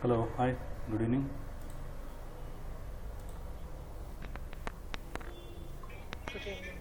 Hello, hi, good evening. Good evening.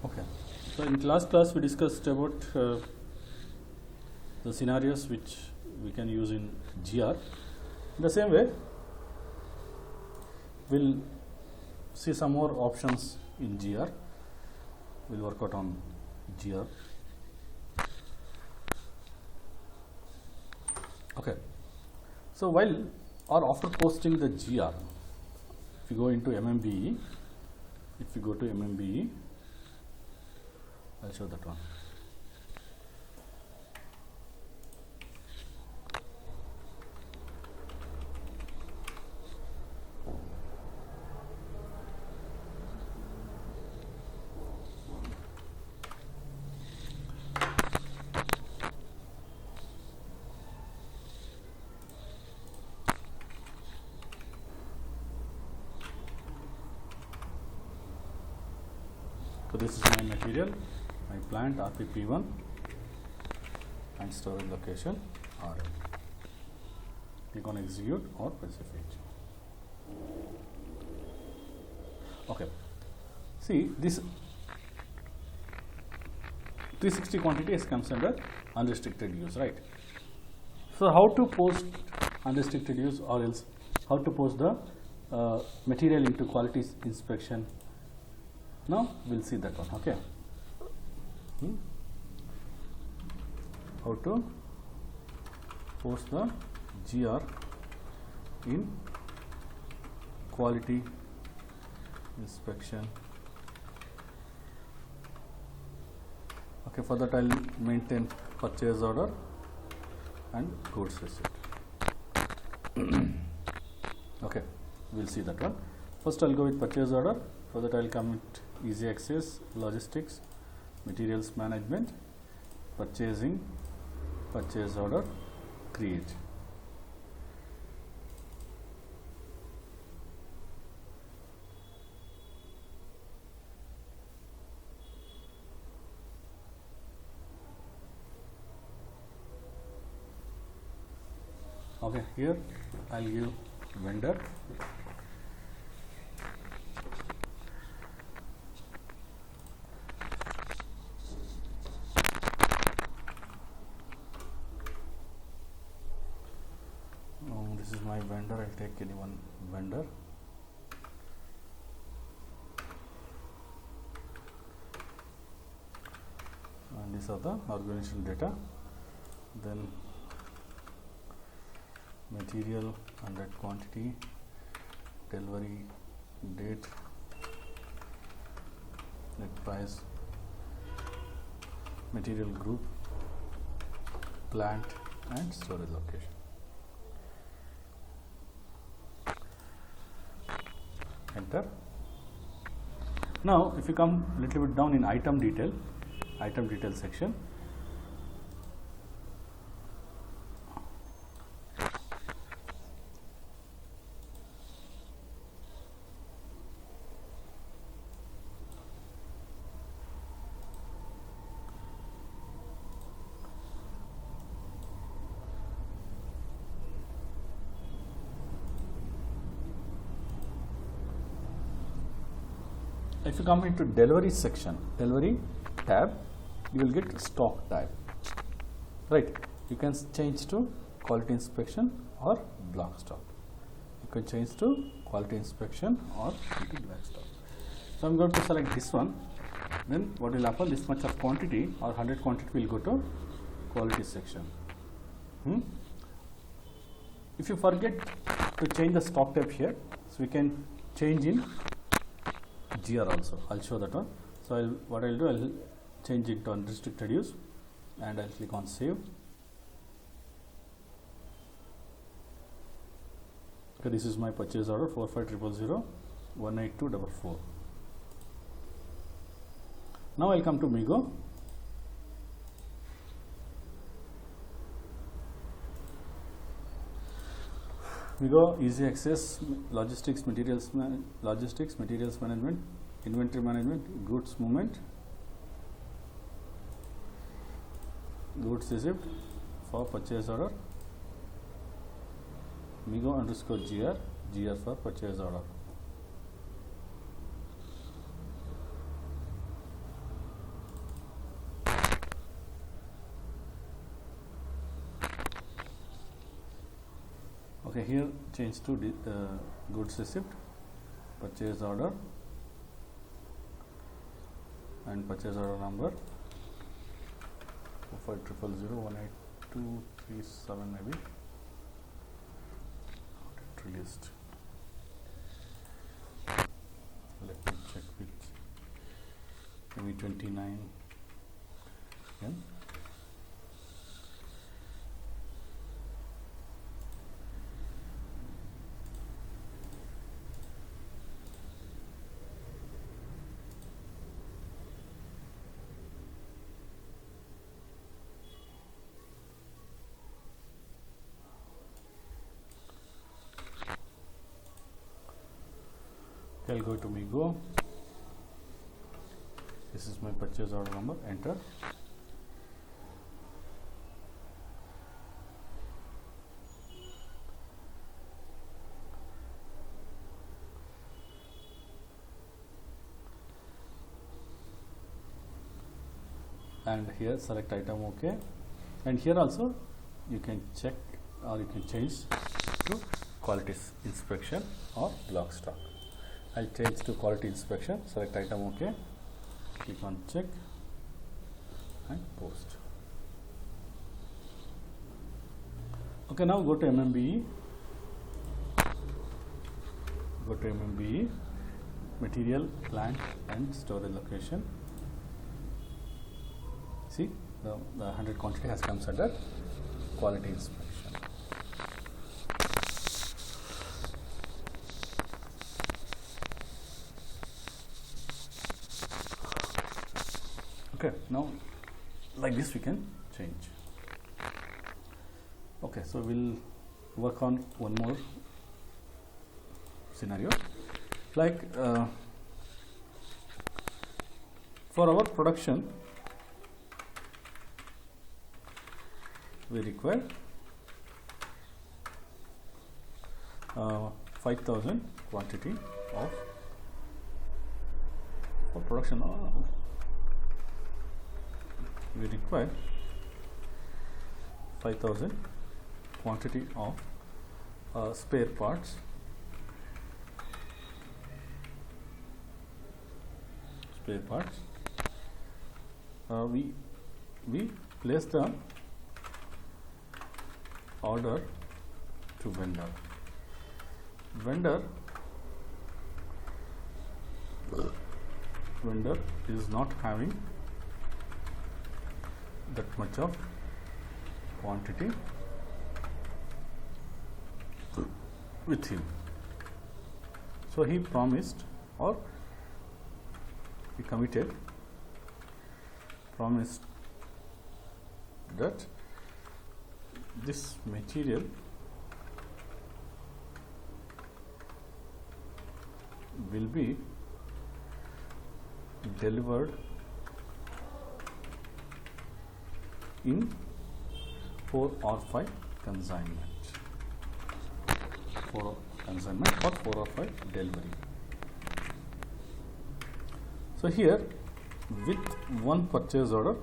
Okay, so in last class we discussed about the scenarios which we can use in GR. In the same way, we'll see some more options in GR. We'll work out on GR. Okay, so while or after posting the GR, if you go into MMBE, if you go to MMBE, I'll show that one. So this is my material, my plant RPP1 and storage location RM. Click on execute or press F8. Okay. See, this 360 quantity comes under unrestricted use, right? So how to post unrestricted use, or else how to post the material into quality inspection? Now we'll see that one. Okay. How to post the GR in quality inspection. Okay, for that I'll maintain purchase order and goods receipt. Okay, we'll see that one. First I'll go with purchase order. For that I'll come with easy access, logistics, materials management, purchasing, purchase order, create. Okay, here I'll give vendor. This is my vendor. I'll take any one vendor. And these are the organizational data. Then material, 100 quantity, delivery date, net price, material group, plant and storage location. Enter. Now if you come a little bit down in item detail section, if you come into delivery section, delivery tab, you will get stock tab, right? You can change to quality inspection or block stock. You can change to quality inspection or black stock. So I'm going to select this one. Then what will happen? This much of quantity or 100 quantity will go to quality section. If you forget to change the stock type here, so we can change in GR also. I'll show that one. So what I'll do, I'll change it to unrestricted use and I'll click on save. Okay, this is my purchase order 45000. 18244. Now I'll come to Migo. Migo easy access, logistics materials management, inventory management, goods movement, goods received for purchase order, Migo underscore gr for purchase order. Okay, here change to goods received, purchase order, and purchase order number 450018237 maybe. Audit released. Let me check with maybe 29 again. I'll go to Migo. This is my purchase order number, enter. And here select item OK, and here also you can check or you can change to quality inspection or block stock. I'll change to quality inspection, select item OK, click on check and post. Okay, now go to MMBE, material, plant and storage location. See, the 100 quantity has comes under quality inspection. Okay, now like this we can change. Okay, so we'll work on one more scenario. Like for our production, we require 5,000 quantity of for production. We require 5,000 quantity of spare parts, we place the order to vendor. Vendor is not having that much of quantity with him, so he promised or he promised that this material will be delivered in 4 or 5 consignment, 4 consignment or 4 or 5 delivery. So here with one purchase order,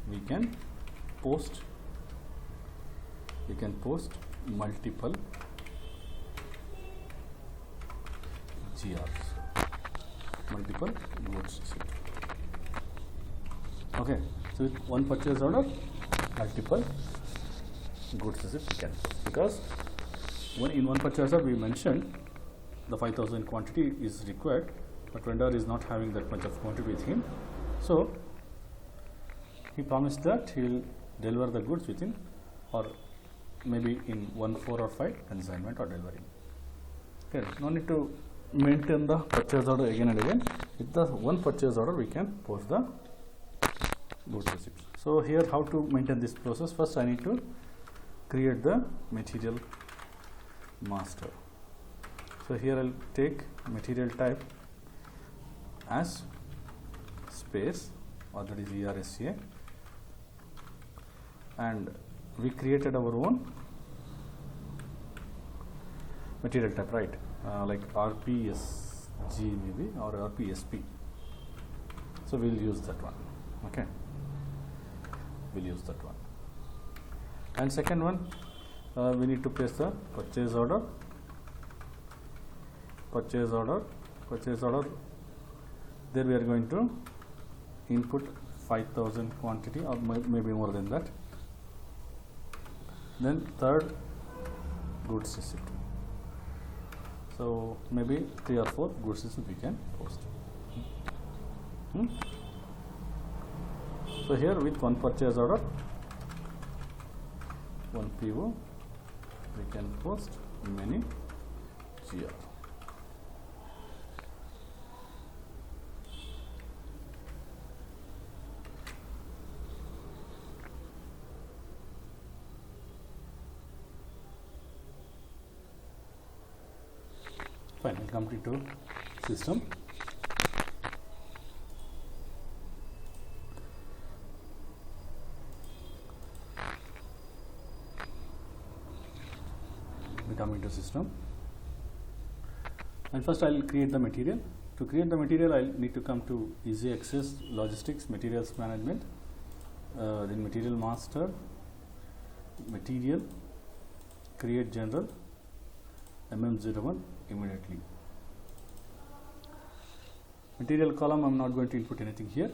we can post multiple GRs, multiple goods received. Okay, so with one purchase order, multiple goods received we can, because in one purchase order we mentioned the 5,000 quantity is required, but vendor is not having that much of quantity with him, so he promised that he will deliver the goods within or maybe in 1, 4 or 5 consignment or delivery. Okay, no need to maintain the purchase order again and again. With the one purchase order we can post the goods receipts. So here how to maintain this process? First I need to create the material master. So here I'll take material type as space, or that is ERSA, and we created our own material type, right? Like RPSG maybe, or RPSP. So we'll use that one. Okay, we'll use that one. And second one, we need to place the purchase order. Purchase order. There we are going to input 5,000 quantity, or maybe more than that. Then third, goods receipt. So maybe 3 or 4 goods receipt we can post. So here with one purchase order, one PO, we can post many GR. Fine, we'll complete to system. We come into system, and first I will create the material. To create the material, I need to come to easy access, logistics, materials management, then material master, material, create general, MM01 immediately. Material column, I am not going to input anything here.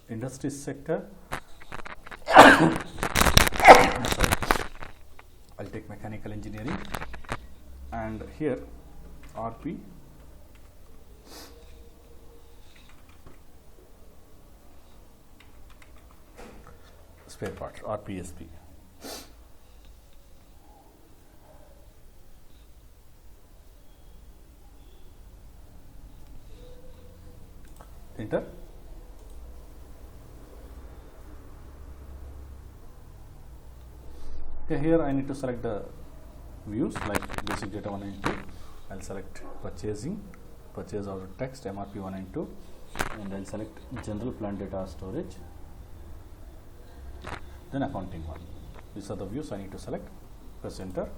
Industry sector, I'll take mechanical engineering, and here RP spare parts, RPSP. Enter. Okay, here I need to select the views like basic data 1 and 2. I'll select purchasing, purchase order text, MRP 1 and 2, and I'll select general plant data storage, then accounting 1. These are the views I need to select. Press enter.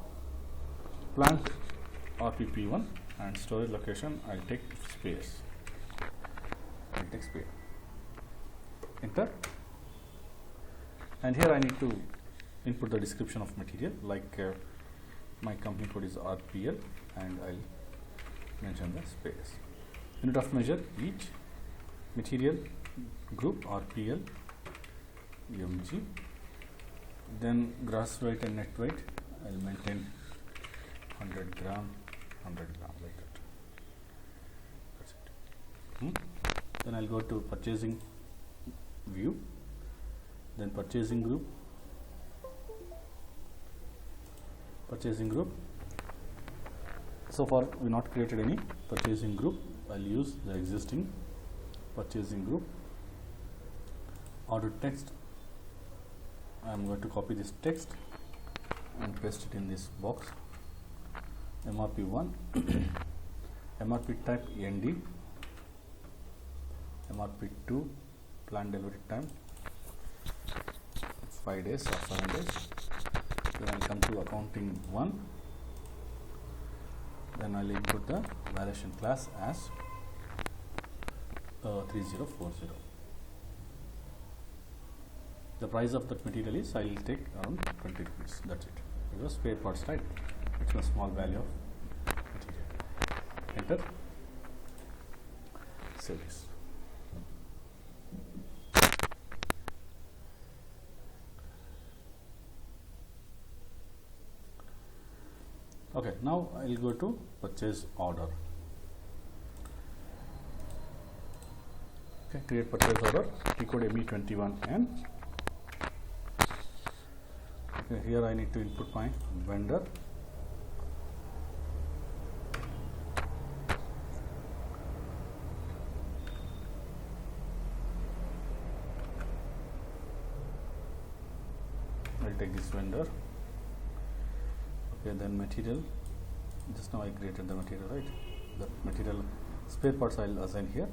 Plant RPP 1 and storage location, I'll take space. Sphere. Enter, and here I need to input the description of material, like my company code is RPL, and I'll mention the space. Unit of measure, each material group RPL mg, then gross weight and net weight I'll maintain 100 gram like that. That's it. Then I'll go to purchasing view, then purchasing group. So far we not created any purchasing group. I'll use the existing purchasing group. Order text, I'm going to copy this text and paste it in this box. MRP1, MRP type ND, MRP2 planned delivery time 5 days or 7 days. Then I'll come to accounting 1. Then I'll input the validation class as 3040. The price of that material is, I'll take around 20 rupees. That's it. Because spare parts, right? It's a small value of material. Enter. Save this. Okay, now I will go to purchase order. Okay, create purchase order, T code ME21N. Okay, here I need to input my vendor. I'll take this vendor. Okay, then material. Just now I created the material, right? The material spare parts I'll assign here.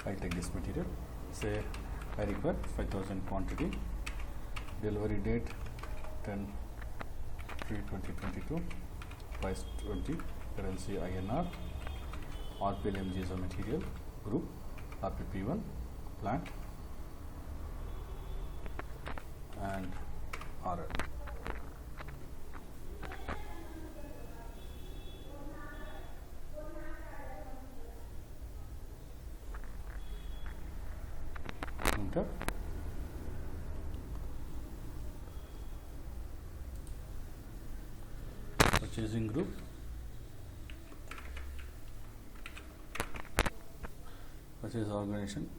I'll take this material. Say I require 5000 quantity. Delivery date 10/3/2022. Price 20. Currency INR. RPLMG is a material group. RPP1 plant and RL. Enter. Purchasing group. Purchase organization.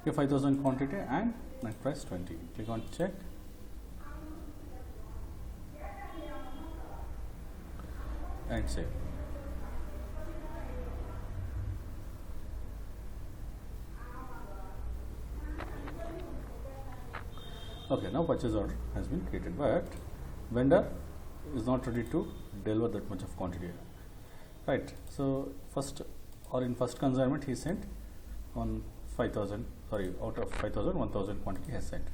Okay, 5000 quantity and net price 20. Click on check. And save. Okay, now purchase order has been created, but vendor is not ready to deliver that much of quantity, right? So first, or in first consignment he sent on 5000, sorry, out of 5000 1000 quantity has sent.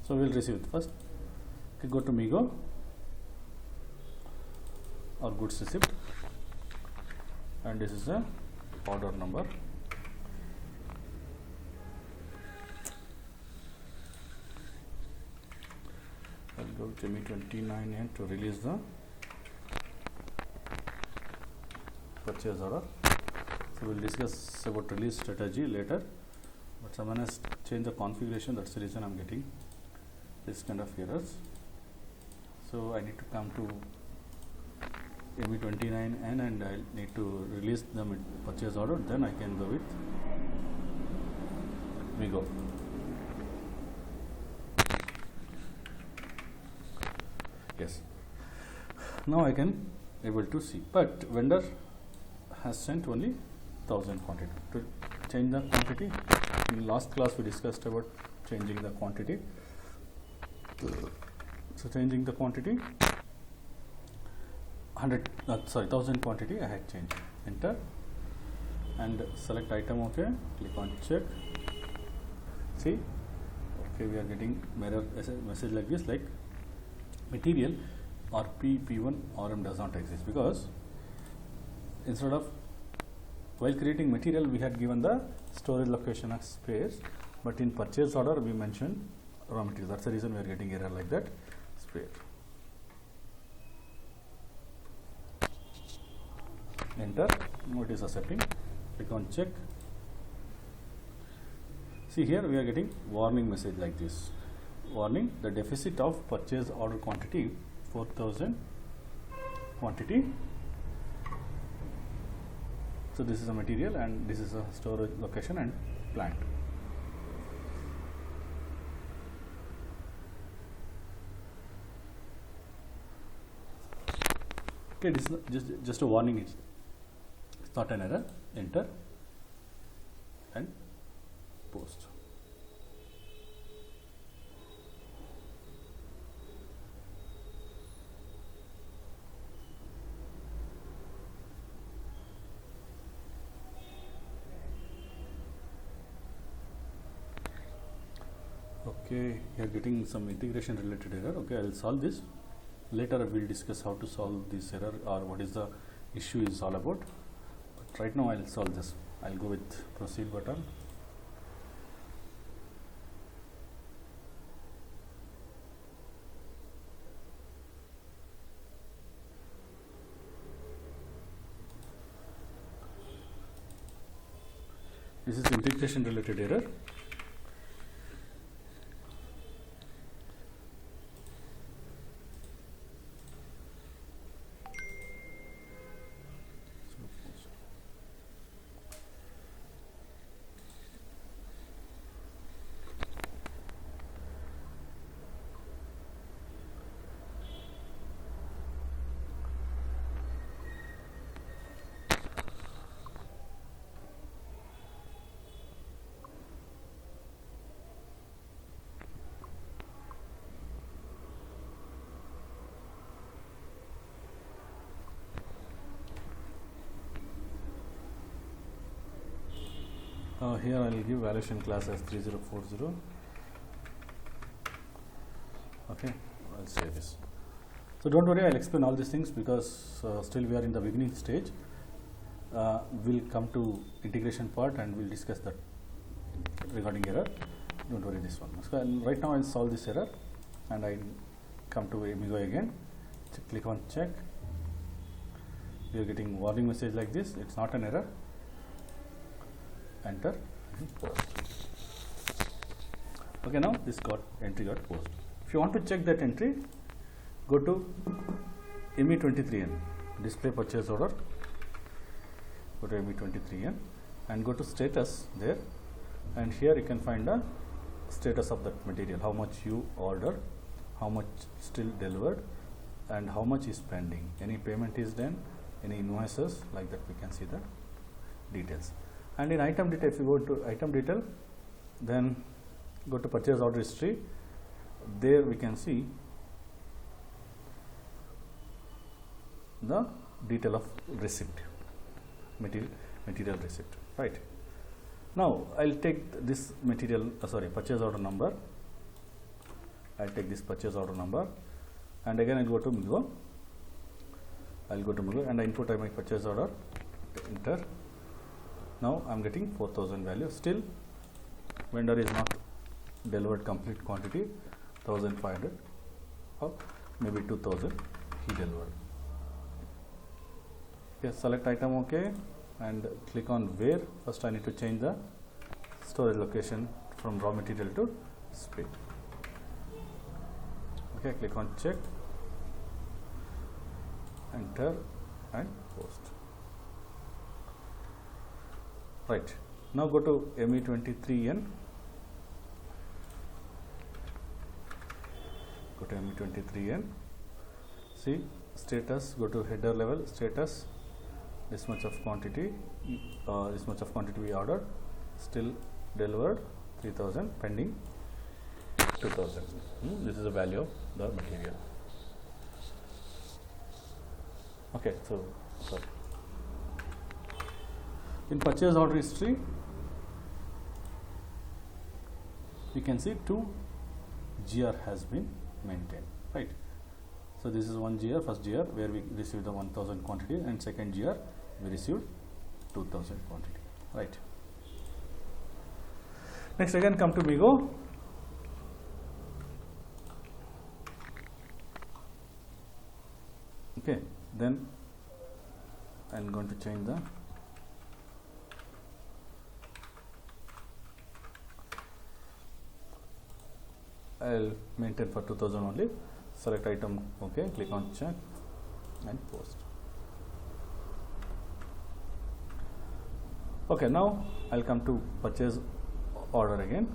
So we'll receive it first. Okay, go to Migo or goods receipt, and this is a order number. I'll go to ME29N to release the purchase order. So we'll discuss about release strategy later, but someone has changed the configuration. That's the reason I'm getting this kind of errors. So I need to come to ME29N and I need to release the purchase order, then I can go with Migo. Yes, now I can able to see, but vendor has sent only 1000 quantity. To change the quantity, in last class we discussed about changing the quantity. So changing the quantity, 1000 quantity I had changed. Enter and select item. Okay, click on check. See, okay, we are getting mirror message like this, like material RPP1 RM does not exist, because instead of, while creating material we had given the storage location as spares, but in purchase order we mentioned raw material. That's the reason we are getting error like that. Spare. Enter. Now it is accepting. Click on check. See, here we are getting warning message like this. Warning: the deficit of purchase order quantity 4000 quantity. So this is a material and this is a storage location and plant. Okay, this is just a warning. It's not an error. Enter and post. Okay, you are getting some integration related error. Okay, I will solve this. Later I will discuss how to solve this error or what is the issue is all about. But right now I will solve this. I will go with proceed button. This is integration related error. Here I will give valuation class as 3040. Okay, I'll save this. So don't worry, I'll explain all these things because still we are in the beginning stage. We'll come to integration part and we'll discuss that regarding error. Don't worry this one. So right now I'll solve this error and I come to Amigo again. Click on check. You are getting warning message like this. It's not an error. Enter and post. Okay, now this entry got post. If you want to check that entry, go to ME23N, display purchase order. Go to ME23N and go to status there, and here you can find the status of that material, how much you ordered, how much still delivered, and how much is pending. Any payment is done, any invoices, like that we can see the details. And in item detail, if you go to item detail, then go to purchase order history. There we can see the detail of receipt, material receipt, right? Now I'll take this material, purchase order number. I'll take this purchase order number, and again I'll go to Migo. I'll go to Migo and I input my purchase order, enter. Now I'm getting 4000 value. Still vendor is not delivered complete quantity, 1500 or maybe 2000 he delivered. Okay, select item OK and click on where. First I need to change the storage location from raw material to speed. Okay, click on check, enter and post. Right, now go to ME23N. Go to ME23N. See status, go to header level, status, this much of quantity, we ordered, still delivered 3000, pending 2000. This is the value of the material. Okay, so sorry. In purchase order history, you can see 2 GR has been maintained, right? So this is one GR, first GR where we received the 1000 quantity, and second GR we received 2000 quantity, right? Next again come to Migo. Okay, then I'm going to change the I'll maintain for 2000 only. Select item OK, click on check and post. Okay, now I'll come to purchase order again,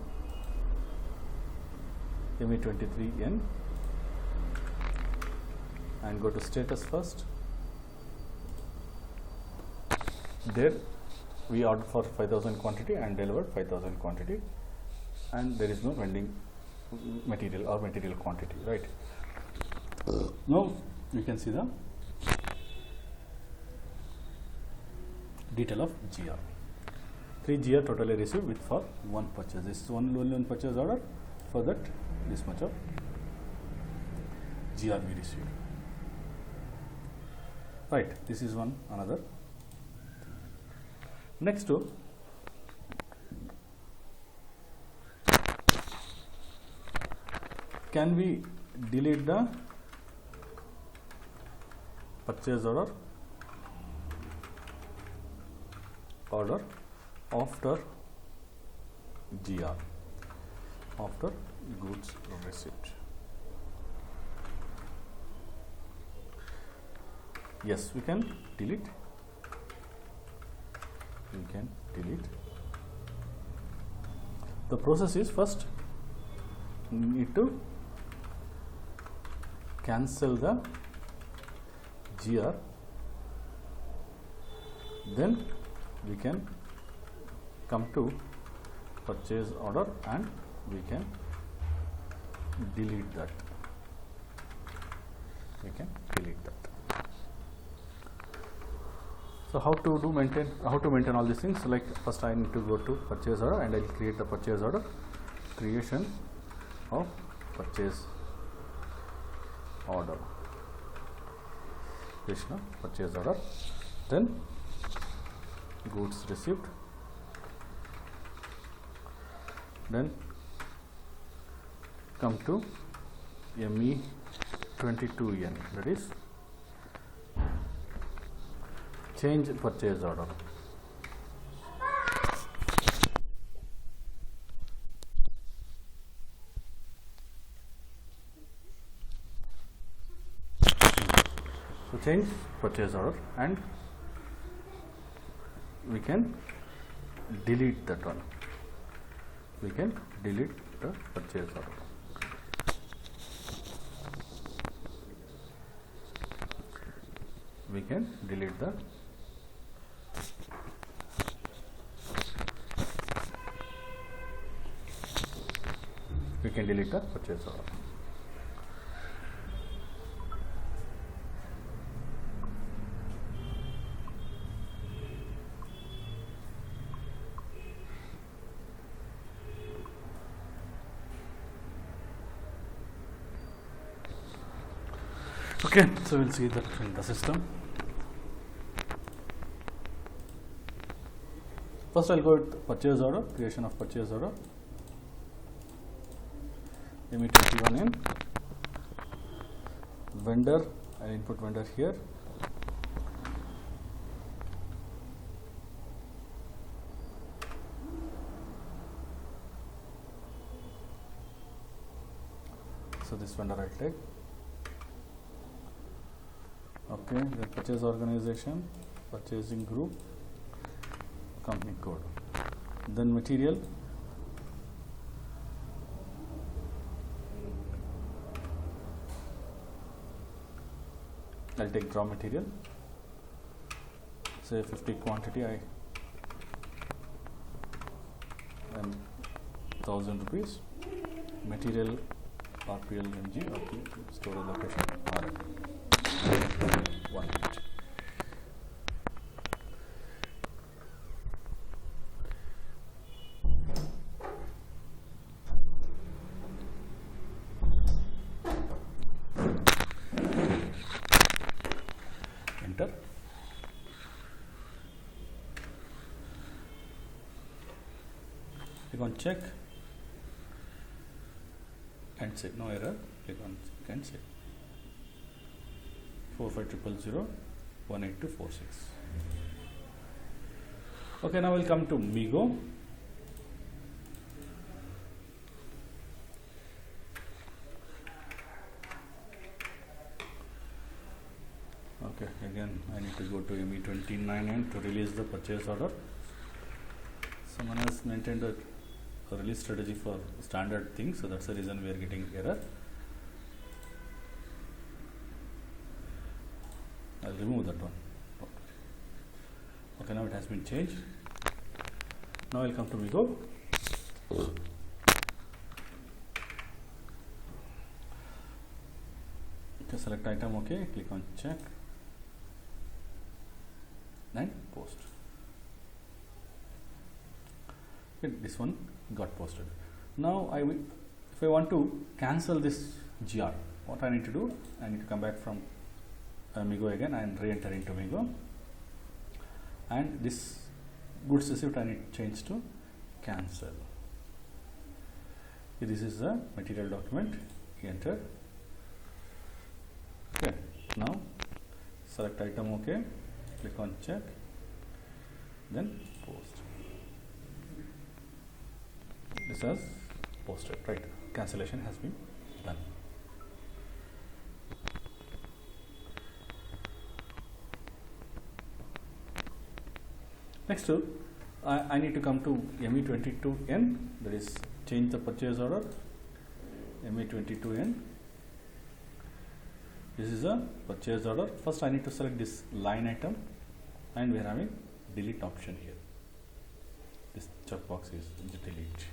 ME23N, and go to status first. There we ordered for 5000 quantity and delivered 5000 quantity, and there is no pending material or material quantity, right? Now you can see the detail of GR. 3 GR totally received with for one purchase. This is only one purchase order. For that, this much of GR we received. Right. This is one another. Next to can we delete the purchase order after GR, after goods receipt? Yes, we can delete. We can delete. The process is first we need to cancel the GR, then we can come to purchase order and we can delete that. We can delete that. So how to maintain all these things? Like first I need to go to purchase order and I'll create the purchase order, creation of purchase order, creation of purchase order, then goods received, then come to ME22N, that is change purchase order. So change purchase order and we can delete that one. We can delete the purchase order. We can delete the purchase order. Okay, so we'll see that in the system. First I'll go with purchase order, creation of purchase order, ME21N, vendor, I'll input vendor here, so this vendor I'll take. Okay, the purchase organization, purchasing group, company code, then material, I'll take raw material, say 50 quantity, and 1000 rupees, material RPL MG, storage location RM. 1 minute. Enter. Click on check and say no error. Click on check and say 45000188246. Okay, now we'll come to Migo. Okay, again I need to go to ME29N to release the purchase order. Someone has maintained a release strategy for standard things, so that's the reason we are getting error. I'll remove that one. Okay, now it has been changed. Now I'll come to Migo. Okay, select item, okay, click on check and post. Okay, this one got posted. Now if I want to cancel this GR, what I need to do? I need to come back from Migo again and re-enter into Migo, and this goods receipt I need to change to cancel. This is the material document, enter. Okay, now select item, okay, click on check, then post. This has posted, right? Cancellation has been done. Next, I need to come to ME22N, that is change the purchase order. ME22N. This is a purchase order. First, I need to select this line item, and we are having delete option here. This checkbox is delete.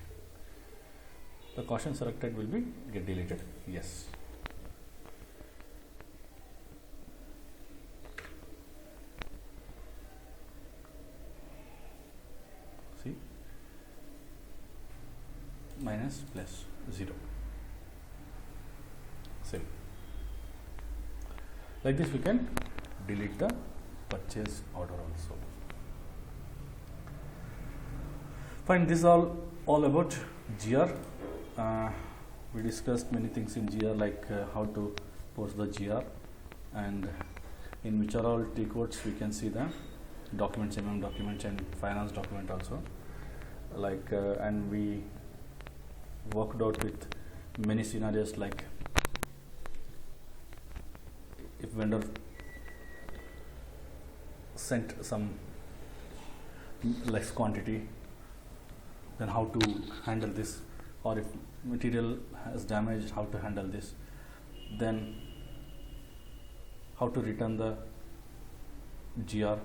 The caution selected will be get deleted. Yes. minus plus 0. Same. Like this we can delete the purchase order also. Fine, this is all about GR. We discussed many things in GR, like how to post the GR, and in which are all T codes we can see the documents, documents and finance document also, like and we worked out with many scenarios, like if vendor sent some less quantity, then how to handle this, or if material has damaged, how to handle this, then how to return the GR,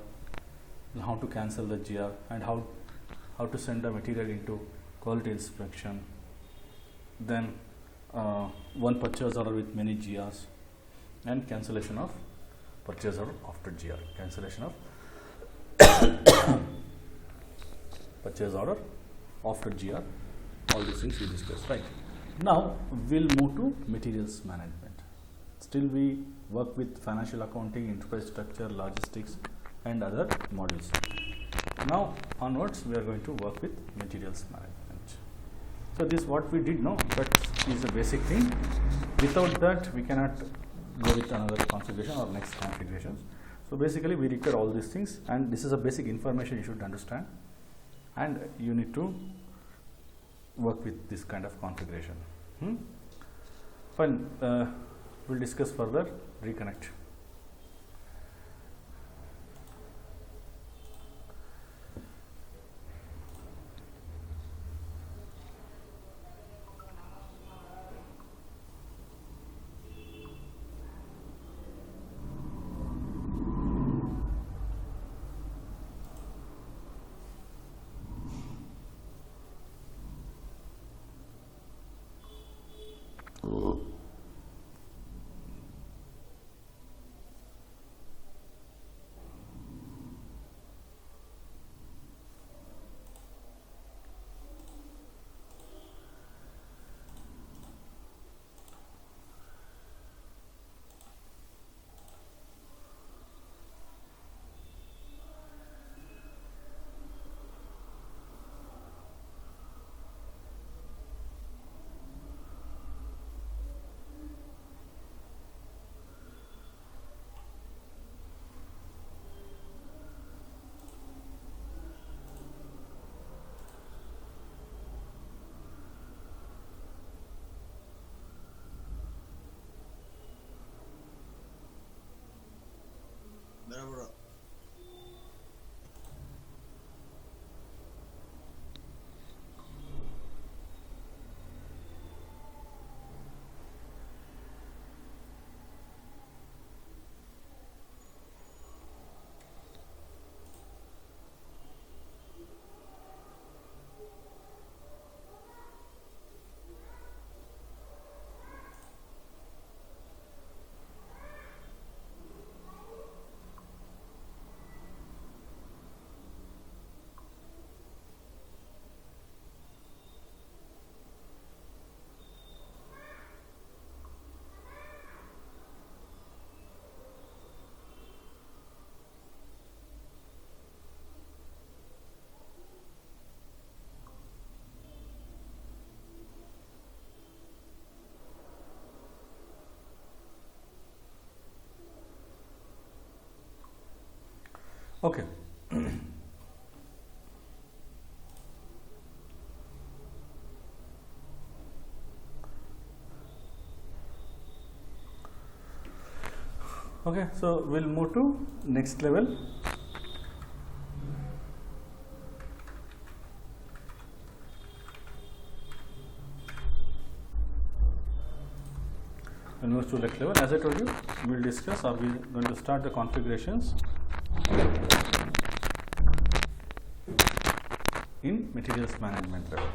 and how to cancel the GR, and how to send the material into quality inspection, then one purchase order with many GRs, and cancellation of purchase order after GR, cancellation of purchase order after GR. All these things we discussed. Right, now we'll move to materials management. Still we work with financial accounting, enterprise structure, logistics and other modules. Now onwards we are going to work with materials management. So this what we did now, that is a basic thing. Without that we cannot go with another configuration or next configurations. So basically we require all these things, and this is a basic information you should understand, and you need to work with this kind of configuration. Fine, we'll discuss further. Reconnect. Merhaba. Okay. Okay, so we'll move to next level. We'll move to next level. As I told you, we'll discuss, or we're going to start the configurations in materials management level.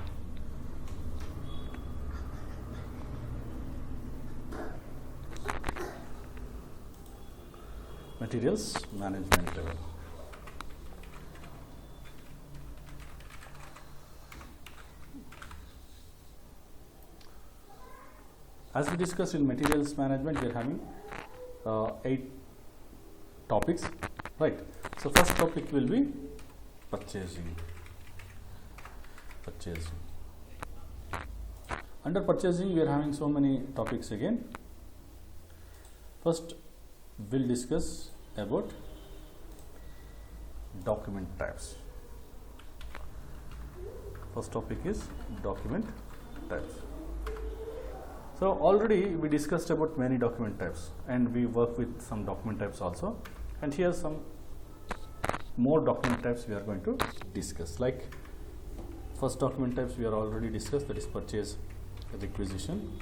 Materials management level. As we discussed in materials management, we are having 8 topics, right? So first topic will be purchasing. Under purchasing, we are having so many topics again. First, we'll discuss about document types. First topic is document types. So already we discussed about many document types, and we work with some document types also. And here some more document types we are going to discuss. Like first document types we are already discussed, that is purchase requisition.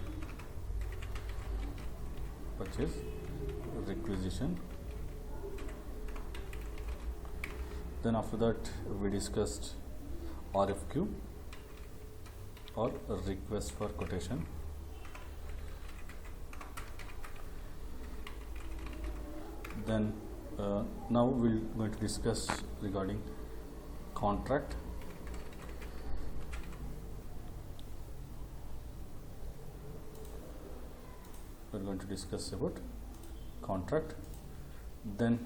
Then after that we discussed RFQ, or request for quotation. Then now we're going to discuss regarding contract. We're going to discuss about contract. Then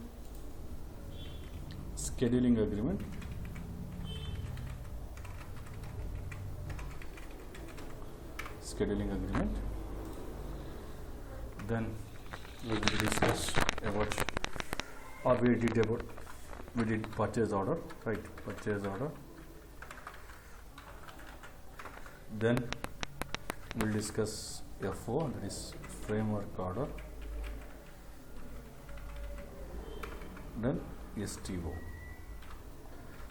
scheduling agreement. Then we will discuss about, or we did purchase order, right? Purchase order. Then we'll discuss FO, that is framework order. Then STO,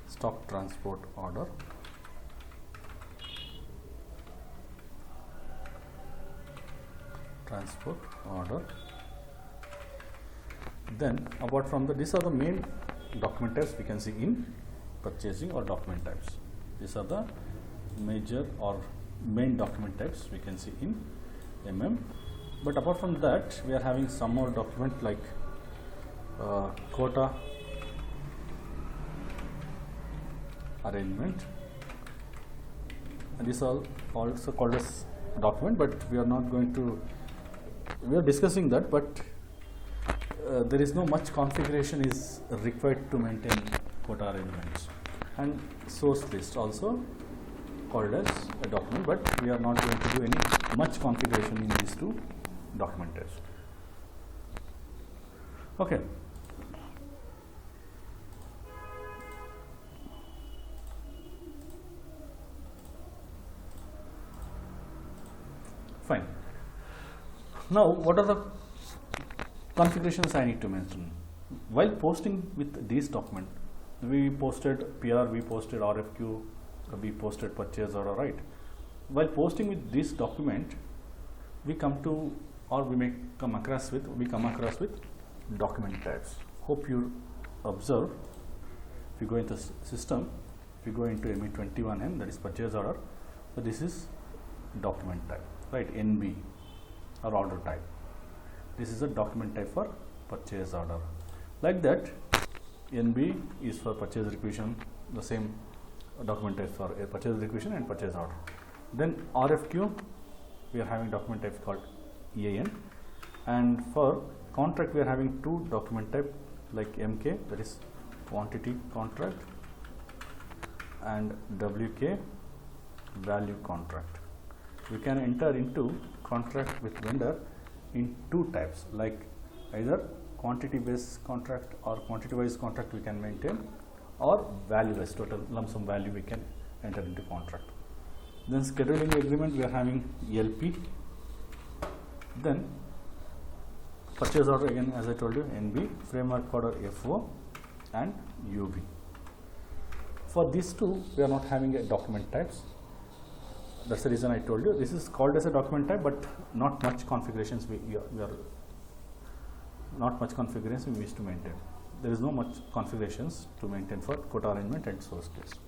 stock transport order. Then apart from that, these are the main document types we can see in purchasing or document types. These are the major or main document types we can see in But apart from that, we are having some more document like quota arrangement, and these are also called as document, but we are not going to, we are discussing that, but there is no much configuration is required to maintain quota arrangements. And source list also called as a document, but we are not going to do any much configuration in these two document types. Okay. Fine. Now, what are the configurations I need to mention? While posting with these documents, we posted PR, we posted RFQ, we posted purchase order, right? While posting with this document, we come to, or we come across with document types. Hope you observe. If you go into system, if you go into ME21M, that is purchase order, so this is document type, right? NB or order type. This is a document type for purchase order. Like that, NB is for purchase requisition, the same document type for a purchase requisition and purchase order. Then RFQ, we are having document type called EAN, and for contract we are having two document type like MK, that is quantity contract, and WK, value contract. We can enter into contract with vendor in two types, like either quantity based contract or quantity wise contract we can maintain, or value based, total lump sum value we can enter into contract. Then scheduling agreement we are having LP. Then purchase order, again as I told you, NB, framework order FO and UB. For these two we are not having a document types. That's the reason I told you this is called as a document type, but not much configurations we are not much configuration we wish to maintain. There is no much configurations to maintain for quota arrangement and source list.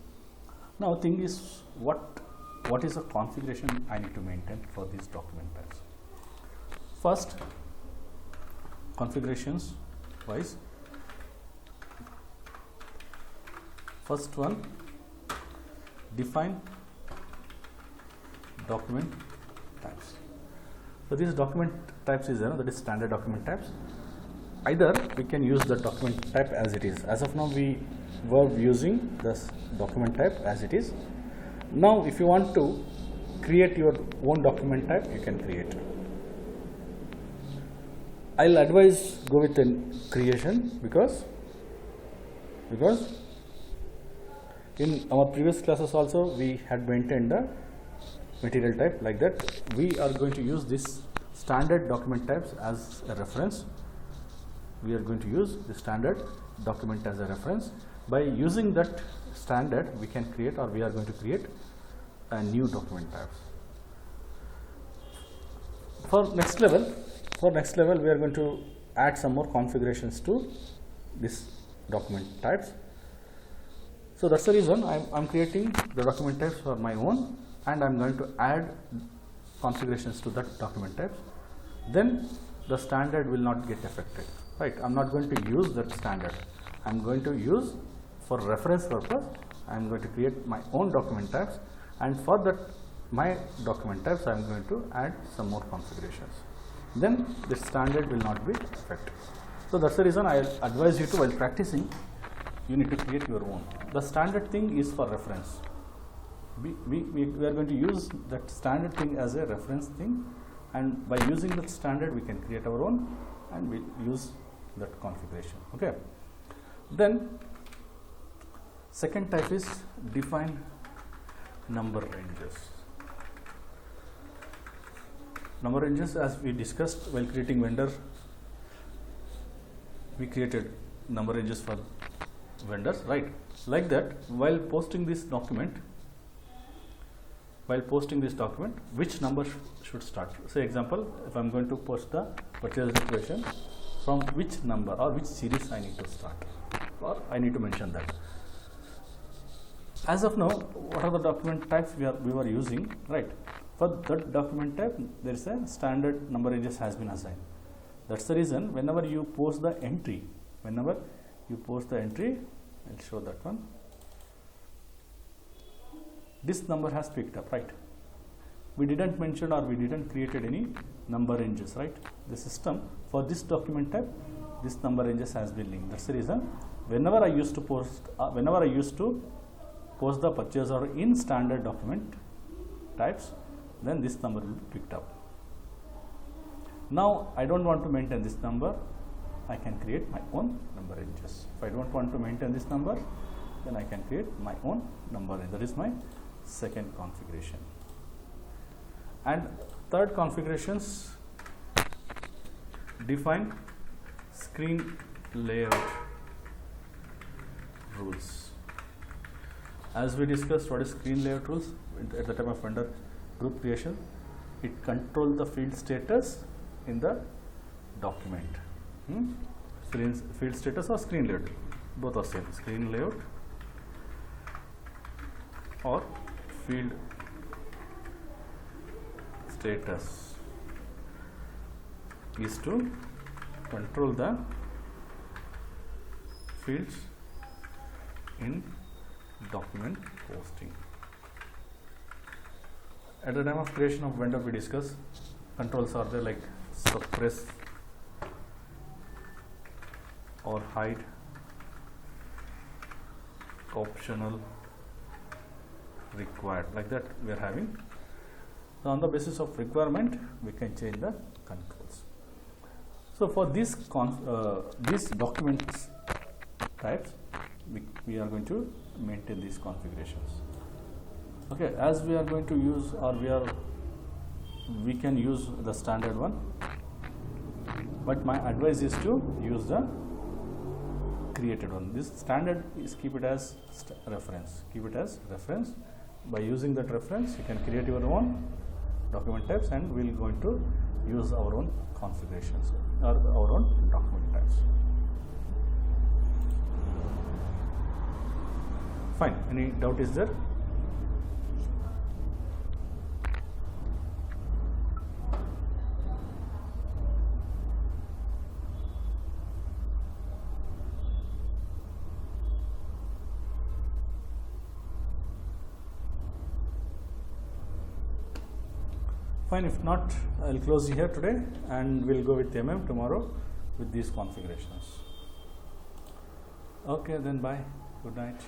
Now thing is, what is the configuration I need to maintain for these document types? First, configurations wise, first one, define document types. So these document types is that is standard document types. Either we can use the document type as it is. As of now, we were using this document type as it is. Now, if you want to create your own document type, you can create. I'll advise go with a creation because in our previous classes also we had maintained the material type like that. We are going to use this standard document types as a reference. We are going to use the standard document as a reference. By using that standard, we can create, or we are going to create a new document types. For next level, we are going to add some more configurations to this document types. So that's the reason I'm creating the document types for my own, and I'm going to add configurations to that document types. Then the standard will not get affected. Right, I'm not going to use that standard. I'm going to use for reference purpose. I'm going to create my own document types, and for that my document types I'm going to add some more configurations. Then the standard will not be affected. So that's the reason I advise you to, while practicing, you need to create your own. The standard thing is for reference. We are going to use that standard thing as a reference thing, and by using that standard we can create our own and we'll use that configuration. Okay. Then second type is define number ranges. Number ranges, as we discussed while creating vendor, we created number ranges for vendors, right? Like that, while posting this document, which number should start? Say example, if I'm going to post the purchase declaration, from which number or which series I need to start, or I need to mention that. As of now, what are the document types we were using, right? For that document type, there is a standard number ranges has been assigned. That's the reason whenever you post the entry, I'll show that one. This number has picked up, right? We didn't mention or we didn't created any number ranges, right? The system for this document type, this number ranges has been linked. That's the reason whenever I used to post the purchase order in standard document types, then this number will be picked up. Now I don't want to maintain this number, I can create my own number ranges. If I don't want to maintain this number, then I can create my own number range. That is my second configuration. And third configurations, define screen layout rules. As we discussed, what is screen layout rules at the time of vendor group creation? It controls the field status in the document. Field status or screen layout, both are same. Screen layout or field status is to control the fields in document posting. At the time of creation of vendor, we discuss controls are there like suppress or hide, optional, required, like that we are having. So on the basis of requirement, we can change the controls. So for these documents types, we are going to maintain these configurations. Okay, as we are going to use, or we can use the standard one, but my advice is to use the created one. This standard is keep it as reference. Keep it as reference. By using that reference, you can create your own document types, and we are going to use our own configurations or our own document types. Fine. Any doubt is there? Fine, if not, I'll close here today and we'll go with MM tomorrow with these configurations. Okay, then bye. Good night.